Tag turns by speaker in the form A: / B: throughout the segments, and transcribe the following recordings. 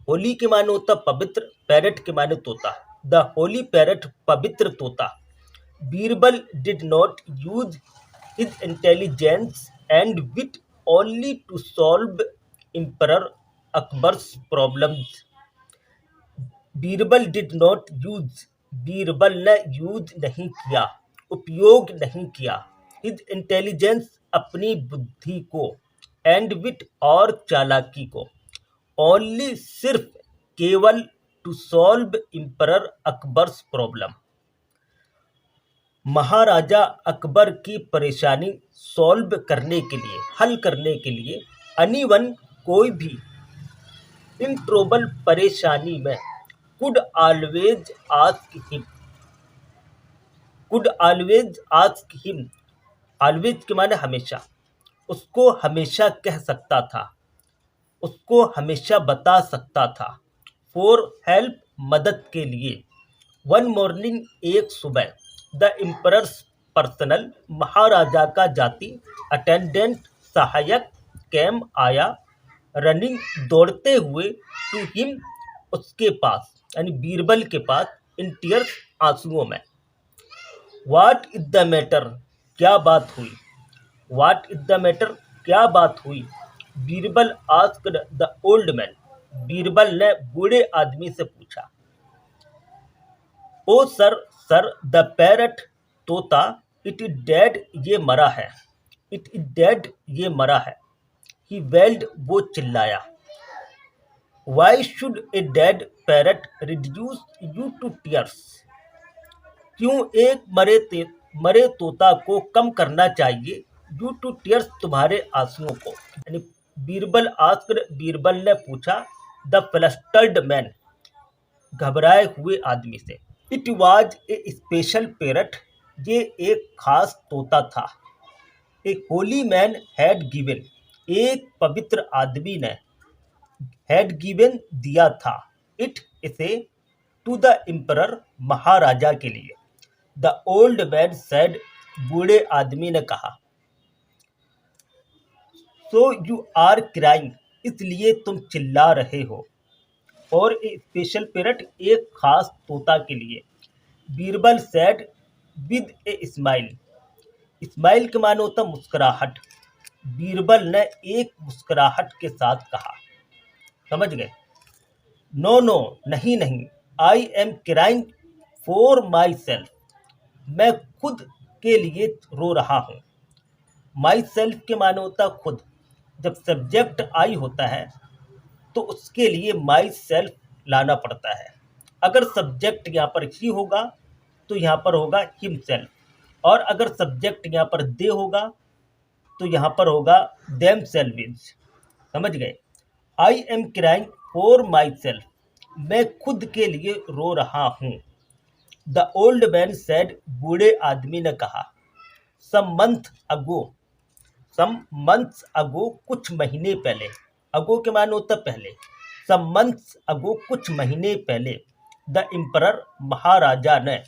A: होली के माने होता पवित्र, पैरट के माने तोता। द होली पैरट, पवित्र तोता। Birbal did not use his intelligence and wit only to solve Emperor Akbar's problems. Birbal did not use, Birbal ने यूज नहीं किया, उपयोग नहीं किया, हिज इंटेलिजेंस, अपनी बुद्धि को, एंड विट और चालाकी को, ओनली सिर्फ, केवल, टू सॉल्व इम्परर अकबर्स प्रॉब्लम, महाराजा अकबर की परेशानी सॉल्व करने के लिए, हल करने के लिए, अनिवन, कोई भी, इन ट्रोबल, परेशानी में, could always ask him, could always ask him, always के माने हमेशा, उसको हमेशा कह सकता था, उसको हमेशा बता सकता था, फॉर हेल्प, मदद के लिए, वन मॉर्निंग, एक सुबह, द एम्परर्स पर्सनल, महाराजा का जाति, अटेंडेंट, सहायक, कैम, आया, रनिंग, दौड़ते हुए, टू हिम, उसके पास, यानी बीरबल के पास, इन टीयर्स, आंसुओं में। व्हाट इज द मैटर, क्या बात हुई, व्हाट इज द मैटर, क्या बात हुई, Birbal asked the old man, Birbal ने बूढ़े आदमी से पूछा। ओ सर, सर, द पैरट, तोता, इट इज डेड, ये मरा है, इट इज डेड, ये मरा है, ही वेल्ड, वो चिल्लाया, why should a dead parrot reduce you to tears, क्यों एक मरे तोता को कम करना चाहिए, यू टू टीयर्स, तुम्हारे आंसुओं को, यानी बीरबल आस्क्ड, बीरबल ने पूछा, द फ्लस्टर्ड मैन, घबराए हुए आदमी से। It was a special parrot, ये एक खास तोता था, ए होली मैन हैड गिवन, एक पवित्र आदमी ने, हैड गिवन, दिया था, इट, इसे, टू द एम्परर, महाराजा के लिए, द ओल्ड मैन सेड, बूढ़े आदमी ने कहा, सो यू आर क्राइंग, इसलिए तुम चिल्ला रहे हो, और ए स्पेशल पैरट, एक खास तोता के लिए, Birbal said, with a smile, smile के माने होता मुस्कुराहट, बीरबल ने एक मुस्कुराहट के साथ कहा, समझ गए, नो नो, नहीं नहीं, I am crying for my self, मैं खुद के लिए रो रहा हूँ, माई सेल्फ के माने होता खुद, जब सब्जेक्ट आई होता है तो उसके लिए माई सेल्फ लाना पड़ता है, अगर सब्जेक्ट यहाँ पर ही होगा तो यहाँ पर होगा हिम सेल्फ, और अगर सब्जेक्ट यहाँ पर दे होगा तो यहाँ पर होगा देम सेल्विज, समझ गए, I am crying for my self, मैं खुद के लिए रो रहा हूँ, द ओल्ड मैन सेड, बूढ़े आदमी ने कहा, सम month ago, some months ago, कुछ महीने पहले, अगो के माने होता पहले, सम मंथ्स अगो, कुछ महीने पहले, द एम्परर, महाराजा ने,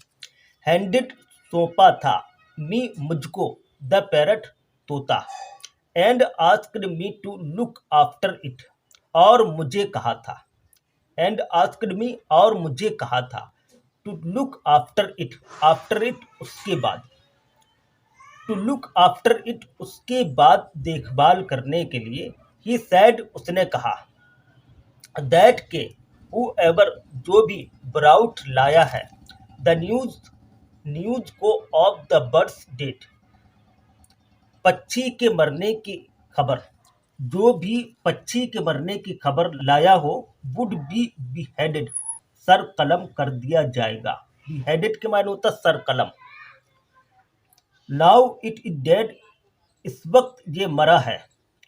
A: हैंडेड, सौंपा था, मी, मुझको, द पैरट, तोता, and asked me to look after it, और मुझे कहा था, एंड आस्क्ड मी, और मुझे कहा था, to look after it, after it, उसके बाद, टू लुक आफ्टर इट, उसके बाद देखभाल करने के लिए, ही सैड, उसने कहा, दैट के, हूएवर, जो भी, ब्राउट, लाया है, द न्यूज, न्यूज को, ऑफ द बर्ड्स डेथ, पक्षी के मरने की खबर, जो भी पक्षी के मरने की खबर लाया हो, वुड बी बिहेडेड, सर कलम कर दिया जाएगा, बिहेडेड के माने होता सर कलम, नाउ इट इज डेड, इस वक्त ये मरा है,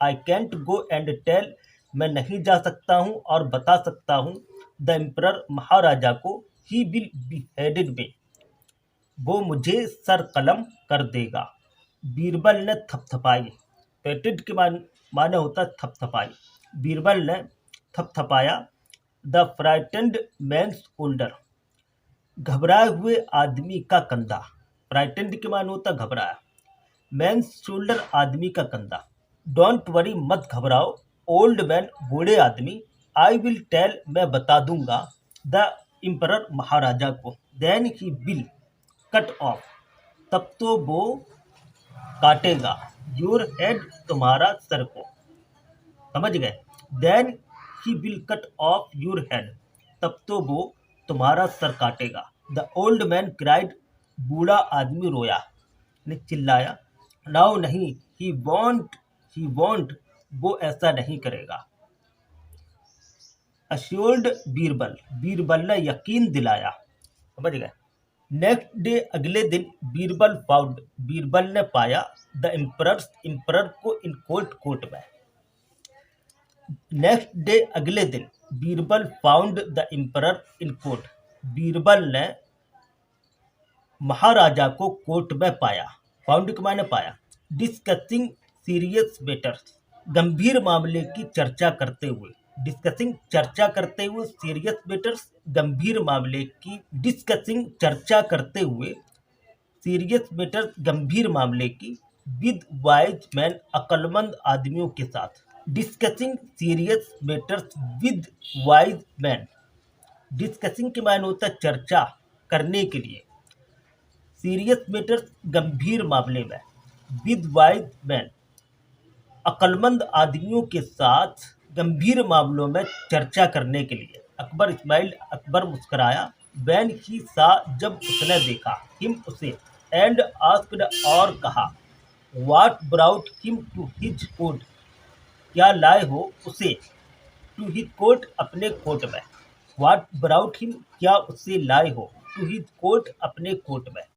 A: I can't go and tell, मैं नहीं जा सकता हूँ और बता सकता हूँ, द एम्परर, महाराजा को, ही विल बिहेडेड में, वो मुझे सर कलम कर देगा, बीरबल ने थपथपाई, पेटेड के माने होता थपथपाई, बीरबल ने थपथपाया, द फ्राइटेंड मैन्स शोल्डर, घबराए हुए आदमी का कंधा, फ्राइटेंड के माने होता घबराया, मैन्स शोल्डर, आदमी का कंधा, डोंट वरी, मत घबराओ, ओल्ड मैन, बूढ़े आदमी, आई विल टेल, मैं बता दूंगा, द एम्परर, महाराजा को, then he will cut off, तब तो वो काटेगा, योर हेड, तुम्हारा सर को। समझ गए? Then he will cut off your head, तब तो वो तुम्हारा सर काटेगा। द ओल्ड मैन क्राइड, बूढ़ा आदमी रोया, ने चिल्लाया। नाउ नहीं, ही वॉन्ट, वो ऐसा नहीं करेगा। अश्योर्ड बीरबल, बीरबल ने यकीन दिलाया। समझ गए? नेक्स्ट डे, अगले दिन, बीरबल फाउंड, बीरबल ने पाया, द एम्परर्स, एम्परर को, इन कोर्ट, कोर्ट में। नेक्स्ट डे, अगले दिन, Birbal found the emperor in court, Birbal ने महाराजा को कोर्ट में पाया। फाउंड के माने पाया। डिस्कसिंग सीरियस मैटर्स, गंभीर मामले की चर्चा करते हुए। डिस्कसिंग, चर्चा करते हुए, सीरियस मैटर्स, गंभीर मामले की। डिस्कसिंग, चर्चा करते हुए, सीरियस मैटर्स, गंभीर मामले की। विद वाइज मैन, अक्लमंद आदमियों के साथ। Discussing serious matters with wise man. Discussing के मायने होता है चर्चा करने के लिए। सीरियस मैटर्स, गंभीर मामले में। विद वाइज मैन, अक्लमंद आदमियों के साथ गंभीर मामलों में चर्चा करने के लिए। अकबर इस्माइल, अकबर मुस्कुराया। वैन ही सा, जब उसने देखा। हिम, उसे। एंड आस्क्ड, और कहा। What brought him to his court, क्या लाए हो उसे। टू हिज कोर्ट, अपने कोर्ट में। व्हाट ब्राउट हिम, क्या उसे लाए हो। टू हिज कोर्ट, अपने कोर्ट में।